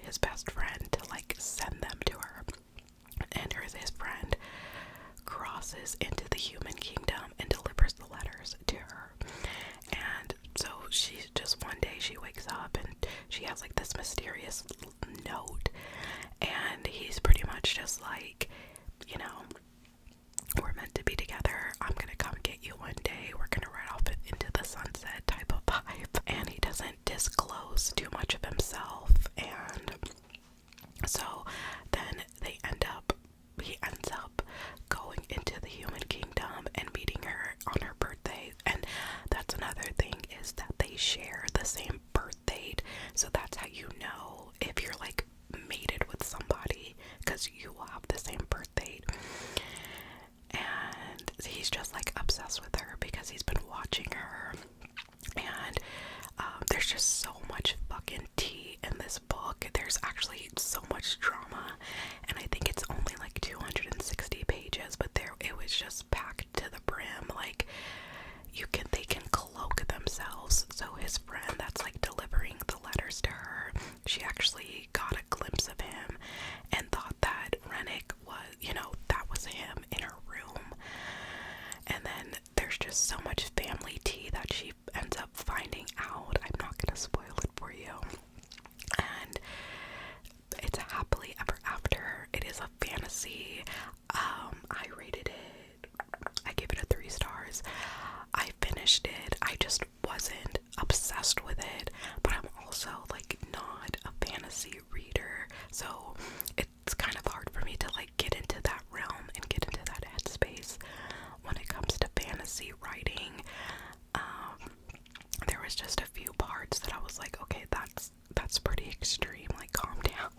his best friend to like send them to her. And his friend crosses into the human kingdom and delivers the letters to her. And so she's just, one day she wakes up and she has like this mysterious note, and he's pretty much just like, you know, we're meant to be together, I'm gonna come get you one day, we're gonna ride off into the sunset type of vibe. And he doesn't disclose too much of himself, and so then he ends up going into the human kingdom and meeting her on her birthday. And that's another thing, is that they share the same birth date, so that's how you know if you're like mated with somebody, because you will have the same birth date. And he's just like obsessed with her because he's been watching her. And there's just so much fucking tea in this book. There's actually so much drama, and I think it's only like 260 pages, but it was just packed to the brim. Like, they can cloak themselves. So his friend that's like delivering the letters to her, she actually got a glimpse of him and thought that Rennick was, you know, that was him in her room. And then there's just so much family tea that she ends up finding out. I'm not gonna spoil it for you. And it's a happily ever after. It is a fantasy. I rated it, I gave it a 3 stars. I finished it. I just wasn't obsessed with it, but I'm also like not a fantasy reader, so it's kind of hard for me to like get into that realm and get into that headspace when it comes to fantasy writing. There was just a few parts that I was like, okay, that's pretty extreme, like calm down.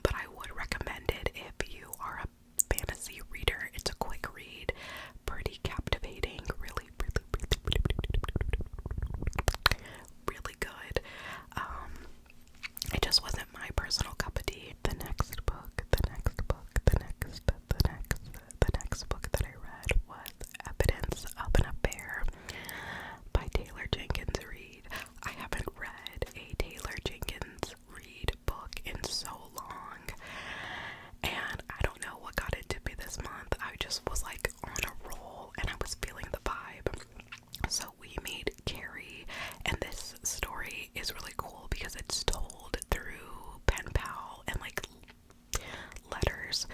But I would recommend it if you are a fantasy reader. It's a quick read, pretty captivating, really good. It just wasn't my personal cup of tea. The next book that I read was Evidence of an Affair by Taylor Jenkins Reid. I haven't read a Taylor Jenkins Reid book in so long, and I don't know what got into me this month. I just was like on a roll and I was feeling the vibe. So we meet Carrie, and this story is really cool because it's told through pen pal and like letters.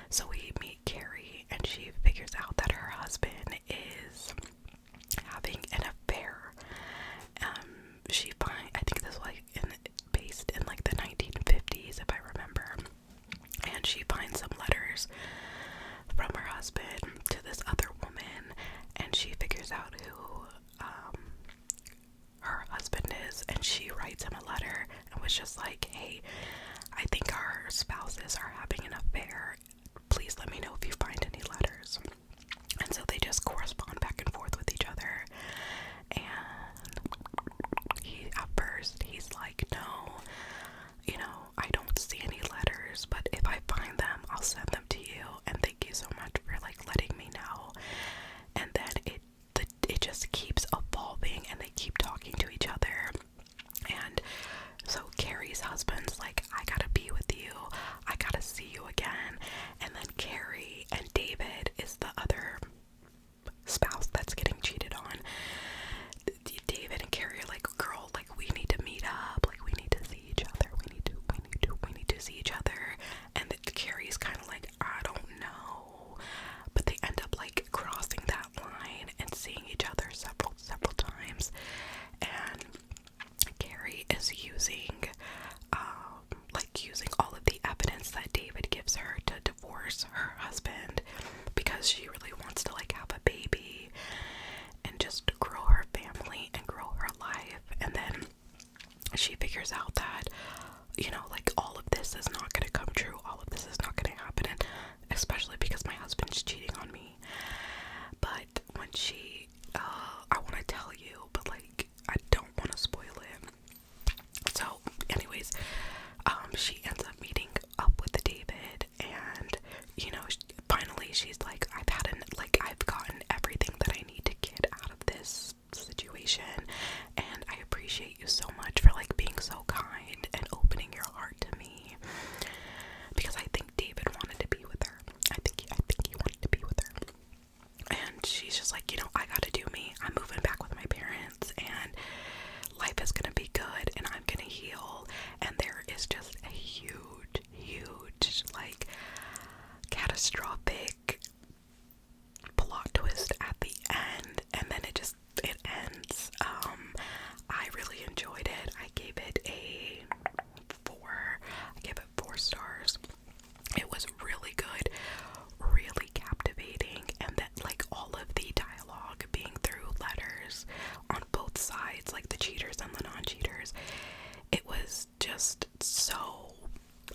So we meet Carrie, and she figures out that her husband is having an affair. I think this was like based in like the 1950s, if I remember. And she finds some letters from her husband to this other woman, and she figures out who her husband is, and she writes him a letter and was just like, hey, I think our spouses are having an affair. Please let me know if you find any letters. And so they just correspond back and forth with each other. And at first he's like, no, you know, I don't see any letters, but if I find them, I'll send them to you, and thank you so much for like letting me know. And then it just keeps evolving, and they keep talking to each other. And so Carrie's husband's like, I gotta be with you, I gotta see you again. And then Carrie and David is the other spouse that's getting cheated on. David and Carrie are like, girl, like we need to meet up, like we need to see each other, we need to see each other. And Carrie's kind of like, I don't know, but they end up like crossing that line and seeing each other several times. And Carrie is using all of the evidence that David gives her to divorce her husband, because she really wants to like have a baby and just grow her family and grow her life. And then she figures out that, you know, like all of this is not going to come true, all of this is not going to happen, and especially because my husband's cheating on me. But when she I want to tell you, but like I don't want to spoil it. So anyways, she ends up meeting up with David, and you know, finally she's like, I've gotten everything that I need to get out of this situation, and I appreciate you so much for like being so kind and opening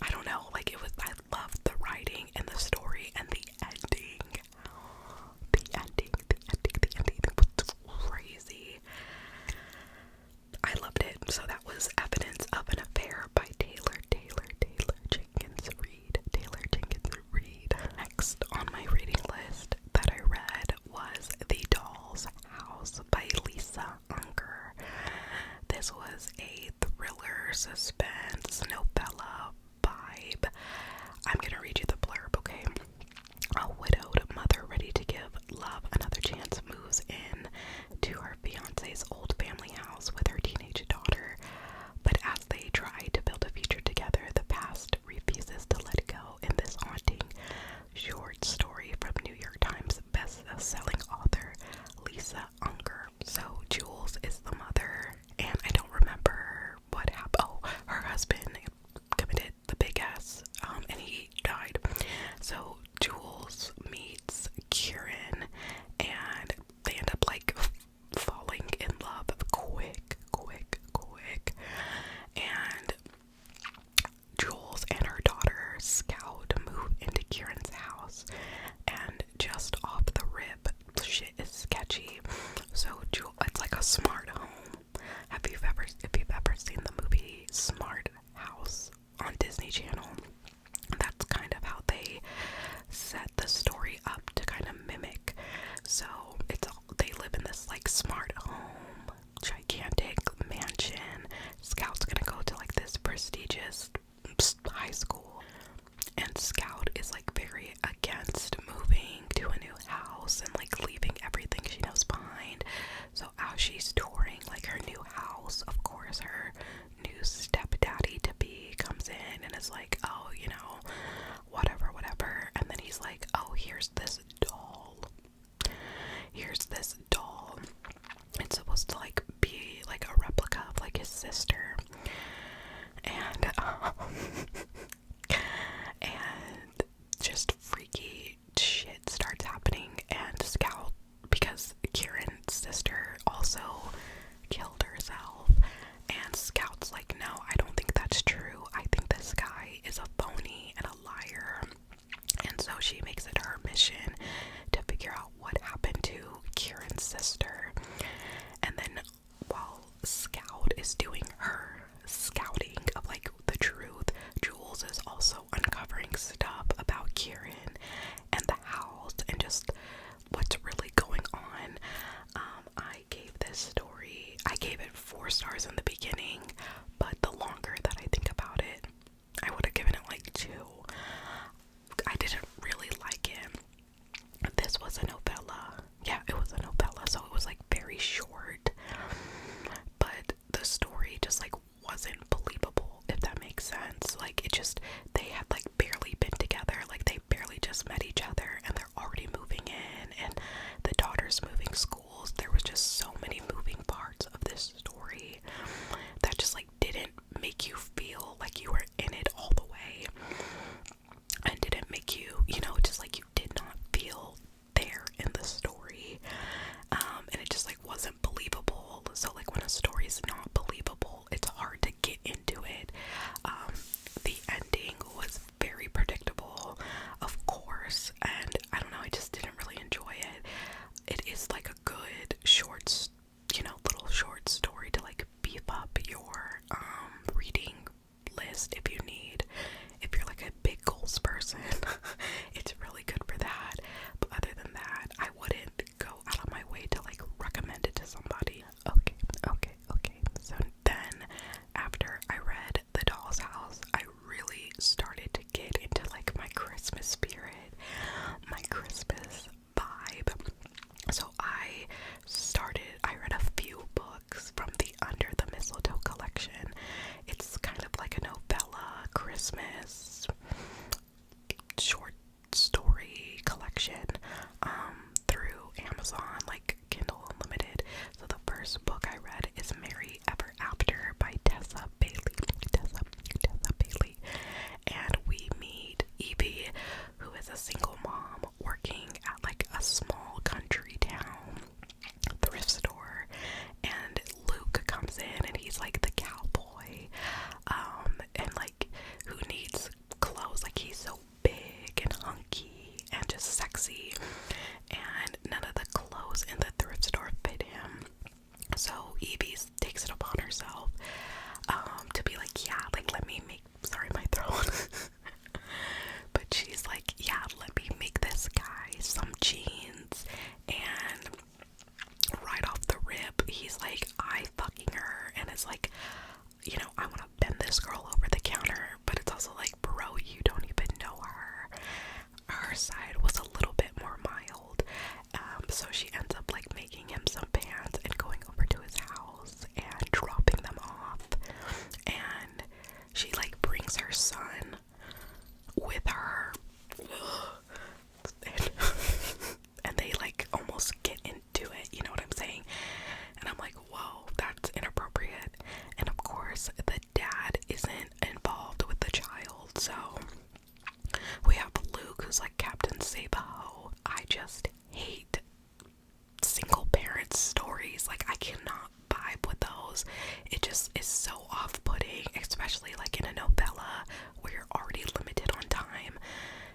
I don't know, like it was, I loved the writing and the story and the ending. The ending was crazy. I loved it. So that was Evidence of an Affair by Taylor Jenkins Reid. Next on my reading list that I read was The Doll's House by Lisa Unger. This was a thriller, suspense, novella vibe. I'm gonna read you the blurb, okay? A widowed mother ready to give love another chance moves in to her fiance's old family house with her teenage daughter. But as they try to build a future together, the past refuses to let go in this haunting short story from New York Times best-selling author Lisa Unger. So Jules is the mother, and I don't remember what happened. Oh, her husband committed the big ass, and he died. So Jules meets Kieran, and they end up like falling in love quick. And Jules and her daughter Scout move into Kieran's house, and just off the rip, shit is sketchy. So it's like a smart home. If you've ever seen the movie Smart House on Disney Channel, that's kind of how they set the story up to kind of mimic. So they live in this like smart home, gigantic mansion. Scout's gonna go to like this prestigious high school, and Scout is like very against moving to a new house and like leaving everything she knows behind. So as she's touring like her new house, of course her new stepdaddy to be comes in and is like, oh, you know, whatever, and then he's like, oh, here's this doll. It's supposed to like be like a replica of like his sister, and and just freaky shit starts happening. And Scout, because Kieran's sister also killed herself, and Scout's like, no, I don't think that's true. I think this guy is a phony and a liar. And so she makes it her mission to figure out what happened to Kieran's sister. And then while Scout is doing her scouting of like the truth, Jules is also uncovering stuff about Kieran and the house and just what's really going on. I gave it 4 stars in the beginning, but the longer that I think about it, I would have given it like 2. I didn't really like it. This was a novella. Yeah, it was a novella, so it was like very short. But the story just like wasn't believable, if that makes sense. Like they had like barely been together, like they barely just met each other, and they're already moving in, and the daughter's moving schools. There was just so many moving parts of this story that just like didn't make you feel like you were in it all the way, and didn't make you, you know, just like you did not feel there in the story, and it just like wasn't believable. So like when a story is not believable, it's hard to get into it. The ending was very predictable, of course, and I don't know, I just didn't really enjoy it. It is like a good short, you know, little short story to like beef up your reading list if you're like a big goals person. It's really good for that. But other than that, I wouldn't go out of my way to like recommend it to somebody. Okay. So then after I read The Doll's House, I really started to get into like my Christmas spirit, my Christmas vibe. So I read a few books from the Under the Mistletoe collection. It's kind of like a novella, Christmas, short story collection through Amazon, like Kindle Unlimited. So the first book I read is Merry Ever After by Tessa Bailey. And we meet Evie, who is a single mom working at like a small country town thrift store, and Luke comes in and he's like the cowboy, and like who needs so we have Luke, who's like Captain Save-A-Ho. I just hate single parent stories. Like, I cannot vibe with those. It just is so off-putting, especially like in a novella where you're already limited on time.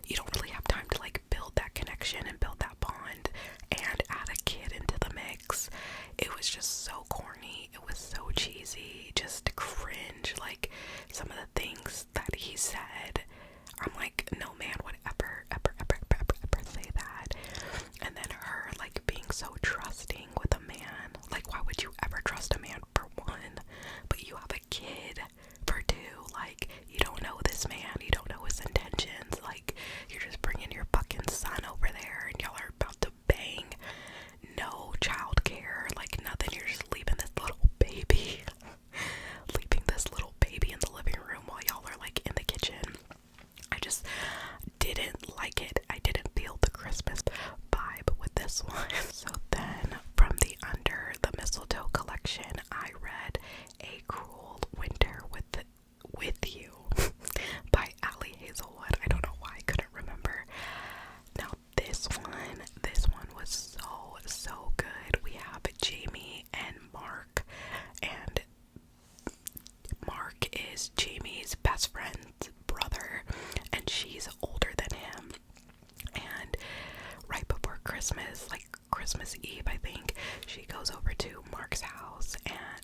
You don't really have time to like build that connection and build that bond and add a kid into the mix. It was just so corny. It was so cheesy, just cringe. Like, some of the things that he said, I'm like, no man would ever say that. And then her like being so trusting with a man. Like, why would you ever trust a man for one, but you have a kid for two? Like, you don't know this man, you don't know his intentions. Like, you're just bringing your fucking son over there and y'all are about to bang. No child care, like nothing. You're just leaving this little baby in the living room while y'all are like in the kitchen. I just didn't like it. I didn't feel the Christmas vibe with this one. So then from the Under the Mistletoe collection, I read A Cruel Winter with You by Allie Hazelwood. I don't know why I couldn't remember. Now this one was so good. We have Jamie and Mark, and Mark is Jamie's best friend's brother, and she's older than him. And right before Christmas, like Christmas Eve, I think, she goes over to Mark's house,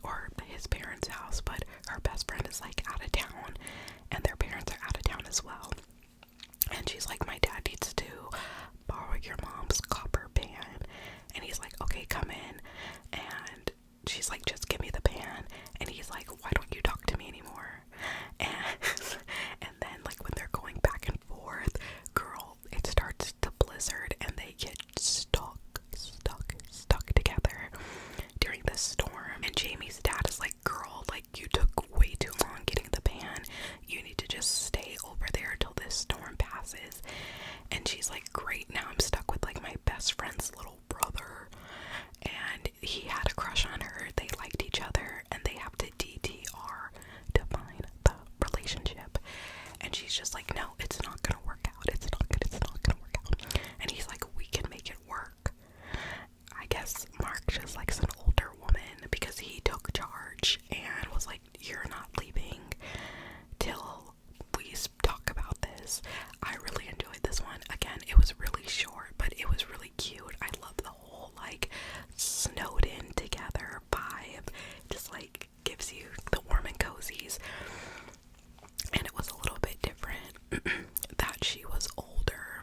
or his parents' house, but her best friend is like out of town, and their parents are out of town as well. And she's like, my dad needs to borrow your mom's copper pan. And he's like, okay, come in. And she's like, just give me the pan. And he's like, why don't you talk to me anymore? And then like when they're going back and forth, girl, it starts to blizzard and they get stuck together during this storm. And Jamie's dad is like, girl, like you took way too long getting the pan. You need to just stay over there till this storm passes. And she's like, great, now I'm stuck with like my best friend's little brother. And he had a crush on her. They liked each other and they have to DTR to find the relationship. And she's just like, no, it's not gonna work out. It's not gonna work out. And he's like, we can make it work. I guess Mark just likes an older woman because he took charge and was like, you're not leaving till we talk about this. I really enjoyed this one. Again, it was really short, but it was really cute. I love the whole like snowed in together vibe. Just like gives you the warm and cozies. And it was a little bit different that she was older.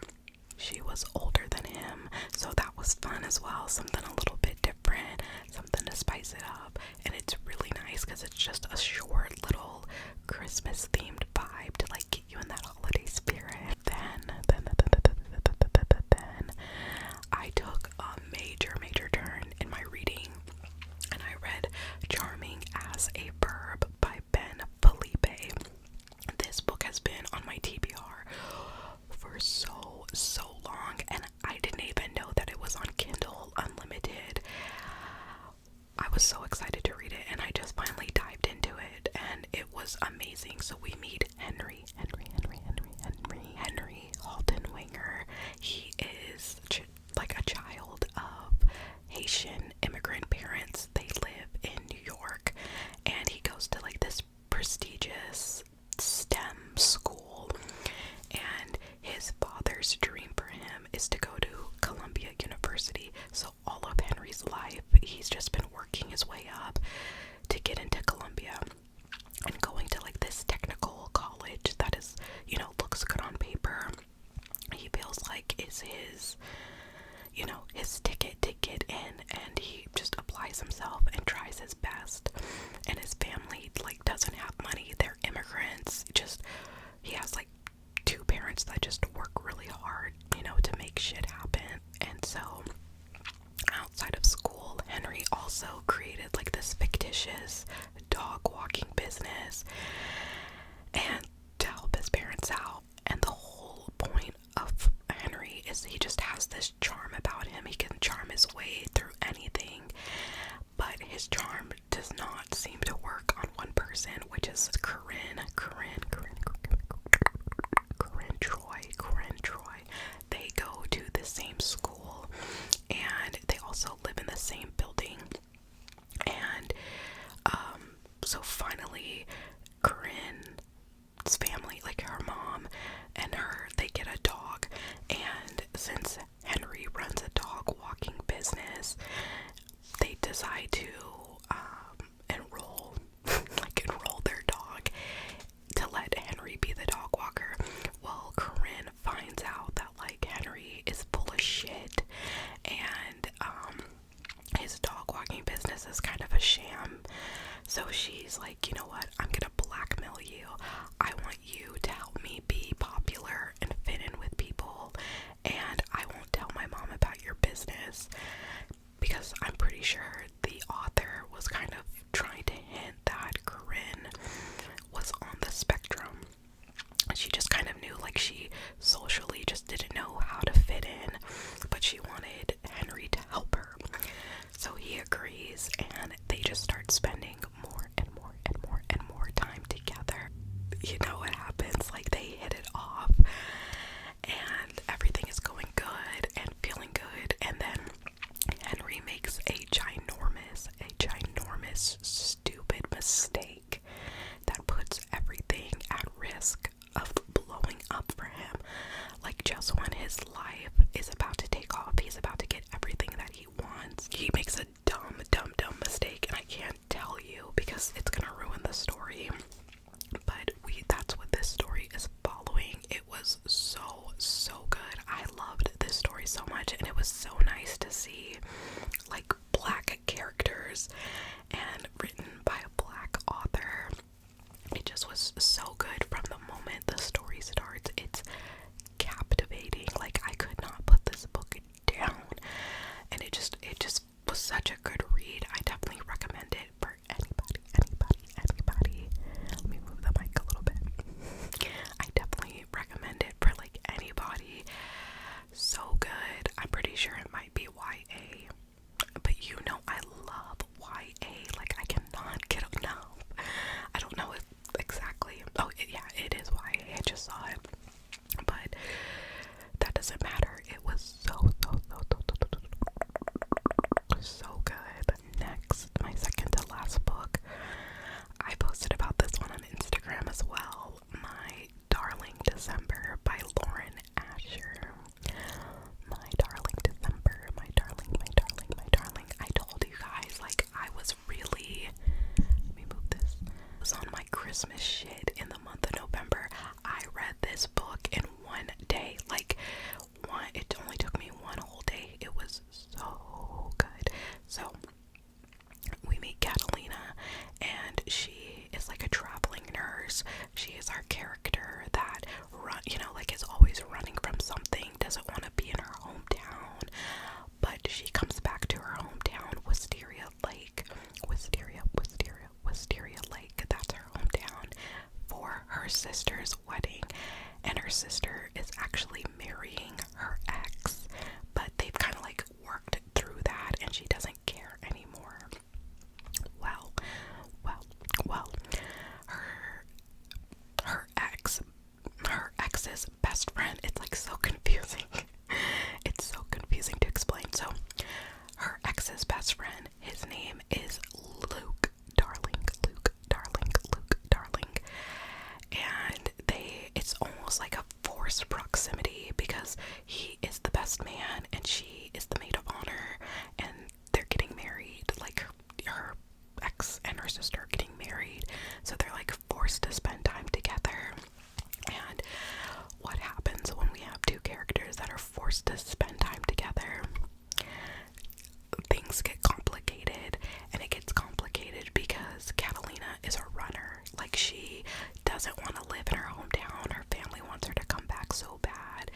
She was older than him, so that was fun as well. Something a little bit different, something to spice it up. And it's really nice because it's just a short little Christmas themed vibe to like get you in that holiday spirit. Then I took a major turn in my reading and I read Charming as a Verb by Ben Felipe. This book has been on my TBR for so long, and I didn't even know that it was on Kindle Unlimited. I was so excited to read it, and I just finally dived into it, and it was amazing. So we meet Henry Haltenwinger. He is like a child of Haitian immigrant parents. They live in New York, and he goes to like this prestigious STEM school, and his father's dream for him is to go to Columbia University. So all of Henry's life, he's just been working his way up to get into Columbia and going to like this technical college that is, you know, looks good on paper. He feels like is his, you know, his ticket to get in, and he just applies himself and tries his best. And his family like doesn't have money. They're immigrants. Just he has like two parents that just work really hard, you know, to make shit happen. And so outside of school, Henry also created like this fictitious dog walking business and to help his parents out. And the whole point of Henry is he just has this charm about him. He can charm his way through anything, but his charm does not family, like her mom and her, they get a dog, and since Henry runs a dog walking business, they decide to enroll enroll their dog to let Henry be the dog walker. Well, Corinne finds out that like Henry is full of shit, and his dog walking business is kind of a sham. So she's like, you know what, I'm gonna blackmail you. I want you to help me be popular and fit in with people, and I won't tell my mom about your business. Because I'm pretty sure the author was kind of trying to hint that Corinne was on the spectrum. She just kind of knew, like, she socially just didn't know how to fit in, but she wanted Henry to help her. So he agrees, and they just start spending more and more and more and more time together. You know what happens, like, they hit it off, and everything is going good and feeling good, and then Henry makes a ginormous, stupid mistake that puts everything at risk of blowing up for him. Like, just when his life is about to take off, he's about to get everything that he wants, he makes a dumb mistake, and I can't tell you because it's gonna ruin the story. But that's what this story is following. It was so good. I loved this story so much, and it was so nice to see like black characters and written by a black author. It just was so good from the moment the story starts. It's captivating. Like, I could not put this book down, and it just was such a good read. I definitely recommend it for anybody. Let me move the mic a little bit. I definitely recommend it for like anybody. So good. I'm pretty sure it might be YA, but you know I love YA. Like, I cannot get enough. I don't know if exactly. Oh, yeah, it is YA. I just saw it, but that doesn't matter. It was so good. Next, my second to last book. I posted about this one on Instagram as well. My Darling December by Lauren Asher. My Darling December, my darling. I told you guys, like, I was really, let me move this. I was on my Christmas shit in the month of November. I read this book in one day. Like, it only took me one whole day. It was so good. So, we meet Catalina, and she is like a traveling nurse. She is our character that is always running from something, doesn't want to be in her hometown, but she comes back to her hometown, Wisteria Lake, that's her hometown, for her sister's wedding. And her sister is actually marrying her ex, but they've kind of like worked through that, and she doesn't care anymore. Well, her ex's best friend, it's like so confusing. It's so confusing to explain. So her ex's best friend, his name is Luke Darling, and it's almost like a forced proximity because he is the best man and she is the maid of honor, and they're getting married. Like, her ex and her sister are getting married, so they're like forced to spend time together. And what happens when we have two characters that are forced to spend time together? Things get complicated, and it gets complicated because Catalina is a runner. Like, she doesn't want to live in her hometown. Her family wants her to come back so bad,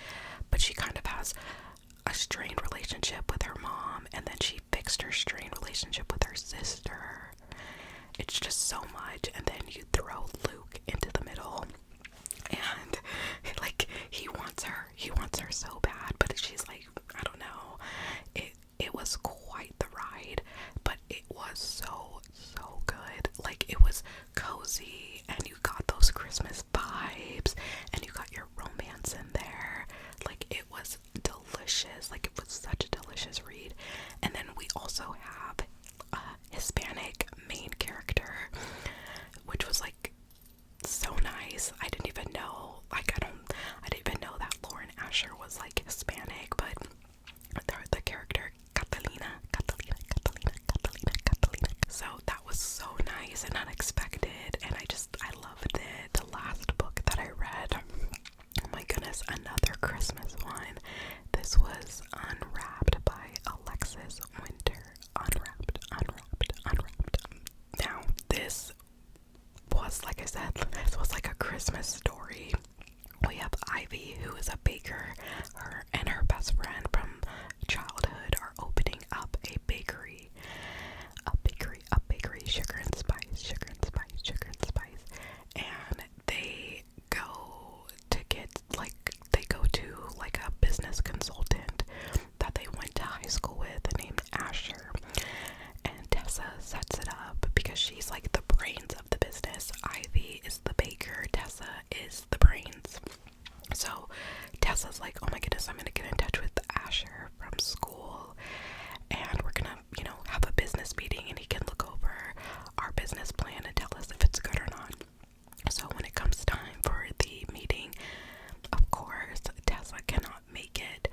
but she kind of has a strained relationship with her mom, and then she fixed her strained relationship with her sister. It's just so much, and then you throw Luke into the middle, and like, he wants her so bad, but she's like, I don't know. It was quite the ride, but it was so good. Like, it was cozy, and you got those Christmas vibes, and you got your romance in there. Like, it was delicious. Like, it was such a delicious read. And then we also have a Hispanic main character, which was like so nice. I didn't even was another Christmas one. This was Unwrapped by Alexis Winter. Unwrapped, unwrapped, unwrapped. Now, this was, like I said, this was like a Christmas story. We have Ivy, who is a baker. Her and her best friend from childhood are opening up a bakery. Sugar and spice, sugar and spice, sugar and spice. And they go to like a business consultant that they went to high school with named Asher. And Tessa sets it up because she's like the brains of the business. Ivy is the baker, Tessa is the brains. So Tessa's like, oh my goodness, I'm gonna get in touch with Asher from school, and we're gonna, have a business meeting, and he can look over our business plan and tell us if it's good or not. So when it comes time for the meeting, of course, Tessa cannot make it.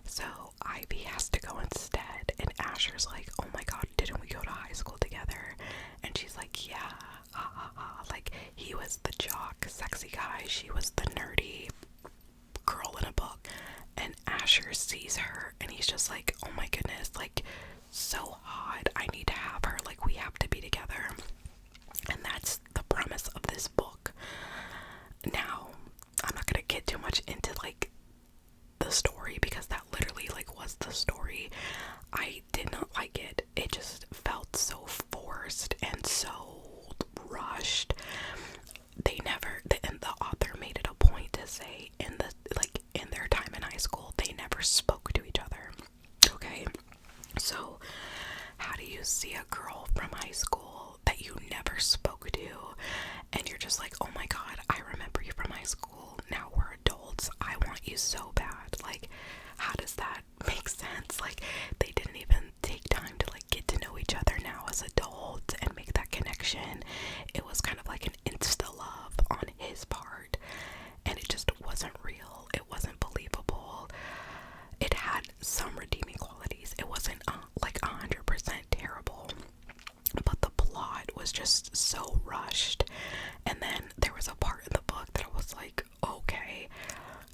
So Ivy has to go instead, and Asher's like, oh my god, didn't we go to high school together? And she's like, yeah, ha ha ha. Like, he was the jock, sexy guy, she was the nerdy girl in a book. And Asher sees her, and he's just like, oh my goodness, like, so hot, I need to have her, like, we have to be together. And that's the premise of this book. Now, I'm not gonna get too much into like the story, because that literally like was the story. I did not like it. It just felt so forced and so rushed. And the author made it a point to say in their time in high school, they never spoke to each other. Okay, so how do you see a girl from high school that you never spoke to, and you're just like, oh my god, I remember you from high school, now we're adults, I want you so bad? Like, how does that make sense? Like, they didn't even take time to like get to know each other now as adults and make that connection. It was kind of like an insta love on his part, and it just wasn't real. It wasn't believable. It had some redeeming qualities. It wasn't like 100% terrible, but the plot was just so rushed. And then there was a part in the book that I was like, okay.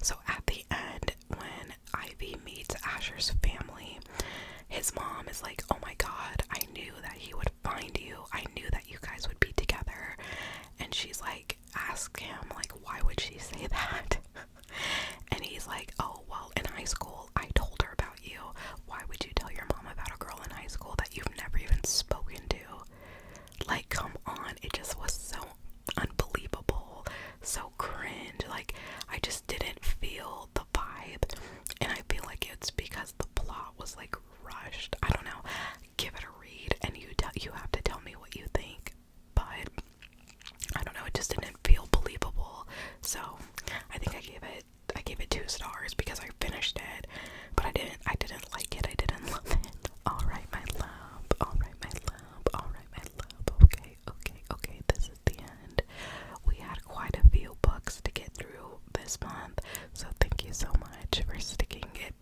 So at the end, when Ivy meets Asher's family, his mom is like, oh my god, I knew that he would find you, I knew that you guys would be together. And she's like, ask him, like, why would she say that? And he's like, oh, well, in high school, I told her about you. Why would you tell your mom about a girl in high school that you've never even spoken to? Like, come on. It just was so unbelievable, so cringe. Like, I just didn't feel the vibe, and I feel like it's because the plot was like rushed. I don't know. Give it a read, and you have to tell me what you think. But I don't know. It just didn't feel believable. So I think I gave it 2 stars because I finished it, but I didn't like it. I didn't love it. Alright, my love. Alright, my love. Alright, my love. Okay. This is the end. We had quite a few books to get through this month, so thank you so much for sticking it